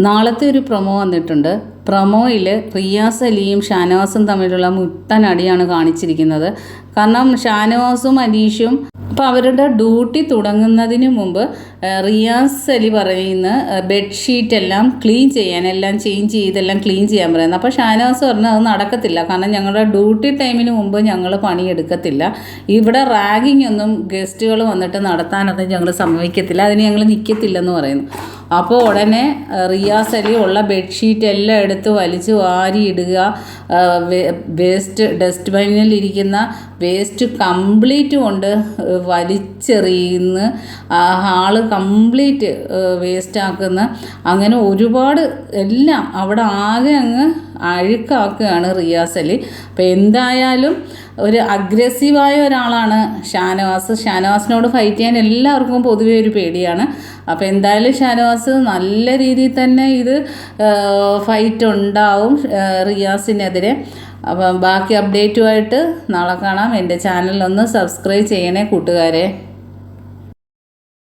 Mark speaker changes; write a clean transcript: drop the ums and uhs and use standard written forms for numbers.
Speaker 1: നാളത്തെ ഒരു പ്രൊമോ വന്നിട്ടുണ്ട്. പ്രൊമോയിൽ റിയാസ് അലിയും ഷാനവാസും തമ്മിലുള്ള മുട്ടനടിയാണ് കാണിച്ചിരിക്കുന്നത്. കാരണം ഷാനവാസും അനീഷും അപ്പോൾ അവരുടെ ഡ്യൂട്ടി തുടങ്ങുന്നതിന് മുമ്പ് റിയാസ് അലി പറയുന്ന ബെഡ്ഷീറ്റ് എല്ലാം ക്ലീൻ ചെയ്യാൻ, എല്ലാം ചേഞ്ച് ചെയ്തെല്ലാം ക്ലീൻ ചെയ്യാൻ പറയുന്നത്. അപ്പോൾ ഷാനവാസ് പറഞ്ഞു അത് നടക്കത്തില്ല, കാരണം ഞങ്ങളുടെ ഡ്യൂട്ടി ടൈമിന് മുമ്പ് ഞങ്ങൾ പണിയെടുക്കത്തില്ല, ഇവിടെ റാഗിങ് ഒന്നും ഗസ്റ്റുകൾ വന്നിട്ട് നടത്താനൊന്നും ഞങ്ങൾ സമ്മതിക്കത്തില്ല, അതിന് ഞങ്ങൾ നിൽക്കത്തില്ലെന്ന് പറയുന്നു. അപ്പോൾ ഉടനെ റിയാസ് അലി ഉള്ള ബെഡ്ഷീറ്റ് എല്ലാം എടുത്ത് വലിച്ച് വാരിയിടുക, വേസ്റ്റ് ഡസ്റ്റ്ബിന്നിലിരിക്കുന്ന വേസ്റ്റ് കംപ്ലീറ്റ് കൊണ്ട് വലിച്ചെറിയുന്ന, ഹാള് കംപ്ലീറ്റ് വേസ്റ്റാക്കുന്ന, അങ്ങനെ ഒരുപാട് എല്ലാം അവിടെ ആകെ അങ്ങ് അഴുക്കാക്കുകയാണ് റിയാസ് അലി. അപ്പോൾ എന്തായാലും ഒരു അഗ്രസീവായ ഒരാളാണ് ഷാനവാസ്. ഷാനവാസിനോട് ഫൈറ്റ് ചെയ്യാൻ എല്ലാവർക്കും പൊതുവേ ഒരു പേടിയാണ്. അപ്പോൾ എന്തായാലും ഷാനവാസ് നല്ല രീതിയിൽ തന്നെ ഇത് ഫൈറ്റ് ഉണ്ടാവും റിയാസിനെതിരെ. അപ്പം ബാക്കി അപ്ഡേറ്റുമായിട്ട് നാളെ കാണാം. എൻ്റെ ചാനലൊന്ന് സബ്സ്ക്രൈബ് ചെയ്യണേ കൂട്ടുകാരെ.